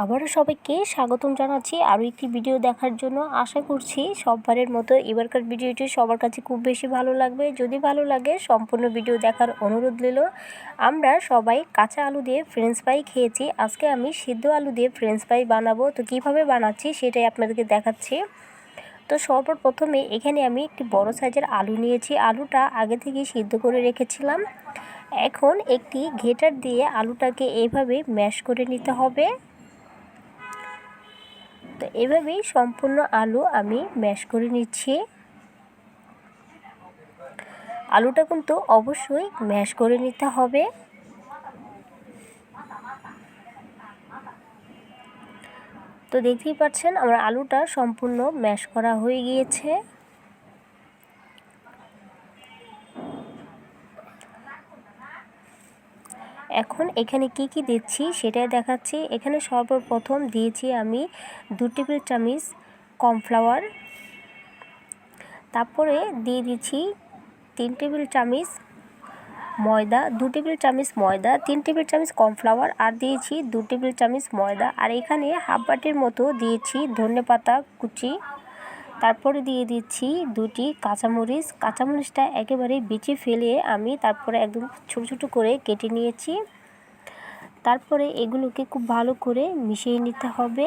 আবারও সবাইকে স্বাগতম জানাচ্ছি আরও একটি ভিডিও দেখার জন্য। আশা করছি সববারের মতো এবারকার ভিডিওটি সবার কাছে খুব বেশি ভালো লাগবে। যদি ভালো লাগে সম্পূর্ণ ভিডিও দেখার অনুরোধ রইল। আমরা সবাই কাঁচা আলু দিয়ে ফ্রেঞ্চ ফ্রাই খেয়েছি, আজকে আমি সিদ্ধ আলু দিয়ে ফ্রেঞ্চ ফ্রাই বানাবো। তো কীভাবে বানাচ্ছি সেটাই আপনাদেরকে দেখাচ্ছি। তো সর্বপ্রথমে এখানে আমি একটি বড় সাইজের আলু নিয়েছি, আলুটা আগে থেকে সিদ্ধ করে রেখেছিলাম। এখন একটি ঘেটার দিয়ে আলুটাকে এইভাবে ম্যাশ করে নিতে হবে। তো এভাবেই সম্পূর্ণ আলু আমি ম্যাশ করে নিচ্ছি। আলুটা কিন্তু অবশ্যই ম্যাশ করে নিতে হবে। তো দেখতেই পাচ্ছেন আমার আলুটা সম্পূর্ণ ম্যাশ করা হয়ে গিয়েছে। এখন এখানে কি কি দিচ্ছি সেটাই দেখাচ্ছি। এখানে সর্বপ্রথম দিয়েছি আমি 2 টেবিল চামচ কর্নফ্লাওয়ার, তারপরে দিয়ে দিচ্ছি 3 টেবিল চামচ ময়দা, 2 টেবিল চামচ ময়দা, 3 টেবিল চামচ কর্নফ্লাওয়ার আর দিয়েছি 2 টেবিল চামচ ময়দা। আর এখানে হাফ বাটির মতো দিয়েছি ধনেপাতা কুচি, তারপরে দিয়ে দিচ্ছি 2টি কাঁচামরিচ। কাঁচামরিচটা একেবারে বিচি ফেলে আমি তারপরে একদম ছোট ছোট করে কেটে নিয়েছি। তারপরে এগুলোকে খুব ভালো করে মিশিয়ে নিতে হবে।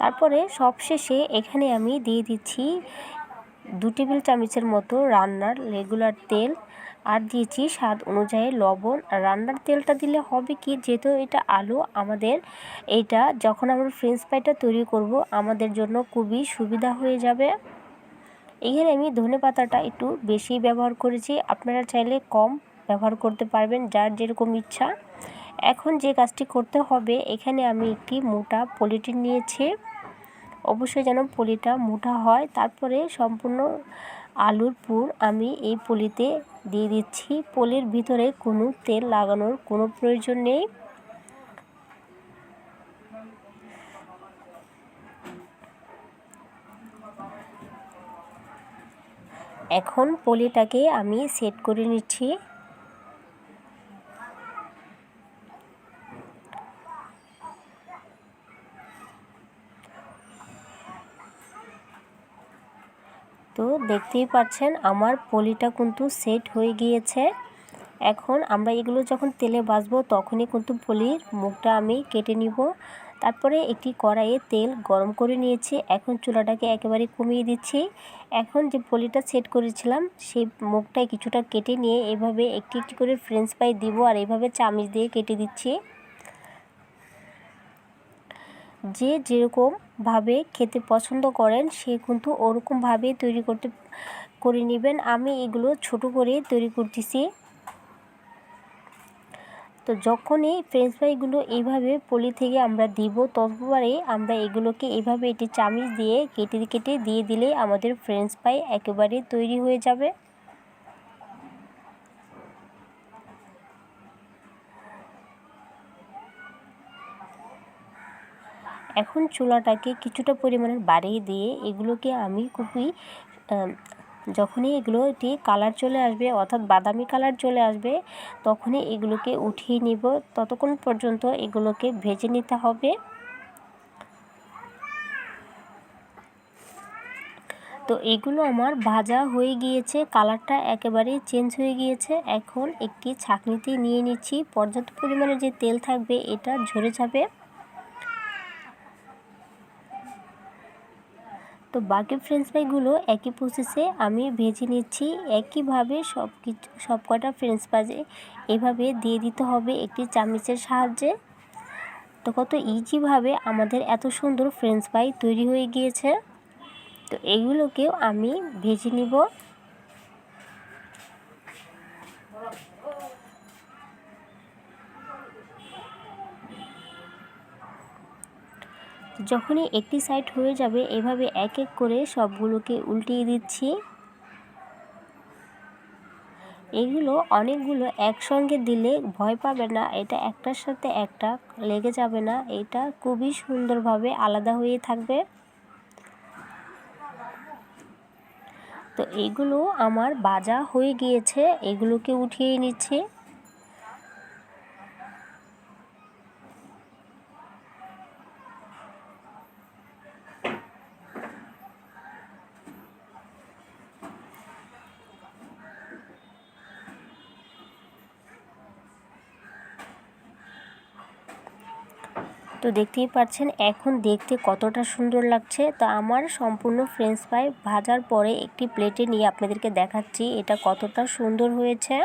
তারপরে সবশেষে এখানে আমি দিয়ে দিচ্ছি 2 টেবিল চামচের মতো রান্নার রেগুলার তেল আর দিয়েছি স্বাদ অনুযায়ী লবণ। রান্নার তেলটা দিলে হবে কি, যেহেতু এটা আলু, আমাদের এটা যখন আমরা ফ্রেঞ্চ ফ্রাইটা তৈরি করব আমাদের জন্য খুবই সুবিধা হয়ে যাবে। এখানে আমি ধনেপাতাটা একটু বেশি ব্যবহার করেছি, আপনারা চাইলে কম ব্যবহার করতে পারবেন, যার যেরকম ইচ্ছা। এখন যে কাজটি করতে হবে, এখানে আমি একটি মোটা পলিথিন নিয়েছি, অবশ্যই যেন পলিটা মোটা হয়। তারপরে সম্পূর্ণ আলুর পুর আমি এই পলিতে দিয়ে দিচ্ছি। পলির ভিতরে কোনো তেল লাগানোর কোনো প্রয়োজন নেই। এখন পলিটাকে আমি সেট করে নিচ্ছি। তো দেখতেই পাচ্ছেন আমার পলিটা কিন্তু সেট হয়ে গিয়েছে। এখন আমরা এগুলো যখন তেলে ভাজবো তখনই কিন্তু পলির মুখটা আমি কেটে নিব। তারপরে একটি কড়াইয়ে তেল গরম করে নিয়েছি, এখন চুলাটাকে একেবারে কমিয়ে দিচ্ছি। এখন যে পলিটা সেট করেছিলাম সেই মুখটায় কিছুটা কেটে নিয়ে এভাবে একটি একটি করে ফ্রেঞ্চ ফ্রাই দিব আর এইভাবে চামচ দিয়ে কেটে দিচ্ছি। যে যেরকমভাবে খেতে পছন্দ করেন সে কিন্তু ওরকমভাবে তৈরি করে নেবেন। আমি এগুলো ছোট করে তৈরি করতেছি। তো যখনই ফ্রেঞ্চ ফ্রাইগুলো এইভাবে পলি থেকে আমরা দিব ততবারে আমরা এগুলোকে এইভাবে একটি চামচ দিয়ে কেটে কেটে দিয়ে দিলে আমাদের ফ্রেঞ্চ ফ্রাই একেবারে তৈরি হয়ে যাবে। এখন চুলাটাকে কিছুটা পরিমাণে বাড়িয়ে দিয়ে এগুলোকে আমি খুবই যখনই এগুলো একটি কালার চলে আসবে, অর্থাৎ বাদামি কালার চলে আসবে, তখনই এগুলোকে উঠিয়ে নিব। ততক্ষণ পর্যন্ত এগুলোকে ভেজে নিতে হবে। তো এগুলো আমার ভাজা হয়ে গিয়েছে, কালারটা একেবারে চেঞ্জ হয়ে গিয়েছে। এখন একটি ছাঁকনিতে নিয়ে নিচ্ছি, পর্যাপ্ত পরিমাণে যে তেল থাকবে এটা ঝরে যাবে। তো বাকি ফ্রেঞ্চ ফ্রাইগুলো একই প্রসেসে আমি ভেজে নিচ্ছি। একইভাবে সব কটা ফ্রেঞ্চ ফ্রাই এভাবে দিয়ে দিতে হবে একটি চামচের সাহায্যে। তো কত ইজিভাবে আমাদের এত সুন্দর ফ্রেঞ্চ ফ্রাই তৈরি হয়ে গিয়েছে। তো এইগুলোকেও আমি ভেজে নিব। যখনই একটি সাইড হয়ে যাবে এভাবে এক এক করে সবগুলোকে উল্টিয়ে দিচ্ছি। এগুলো অনেকগুলো একসঙ্গে দিলে ভয় পাবে না, এটা একটার সাথে একটা লেগে যাবে না, এটা খুবই সুন্দরভাবে আলাদা হয়ে থাকবে। তো এগুলো আমার ভাজা হয়ে গিয়েছে, এগুলোকে উঠিয়ে নিচ্ছি। তো দেখতেই পাচ্ছেন এখন দেখতে কতটা সুন্দর লাগছে। তো আমার সম্পূর্ণ ফ্রেঞ্চ ফ্রাই ভাজার পরে একটি প্লেটে নিয়ে আপনাদেরকে দেখাচ্ছি এটা কতটা সুন্দর হয়েছে।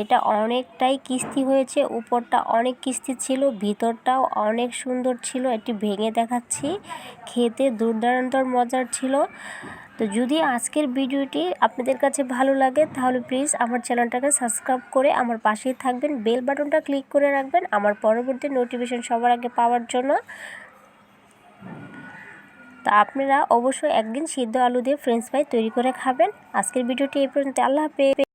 এটা অনেকটাই কিস্তি হয়েছে, উপরটা অনেক কিস্তি ছিল, ভিতরটাও অনেক সুন্দর ছিল। এটি ভেঙে দেখাচ্ছি, খেতে দুর্দান্ত মজার ছিল। তো যদি আজকের ভিডিওটি আপনাদের কাছে ভালো লাগে তাহলে প্লিজ আমার চ্যানেলটাকে সাবস্ক্রাইব করে আমার পাশেই থাকবেন, বেল বাটনটা ক্লিক করে রাখবেন আমার পরবর্তী নোটিফিকেশন সবার আগে পাওয়ার জন্য। তা আপনারা অবশ্যই একদিন সিদ্ধ আলু দিয়ে ফ্রেঞ্চ ফ্রাই তৈরি করে খাবেন। আজকের ভিডিওটি এই পর্যন্ত। আল্লাহ হাফেজ।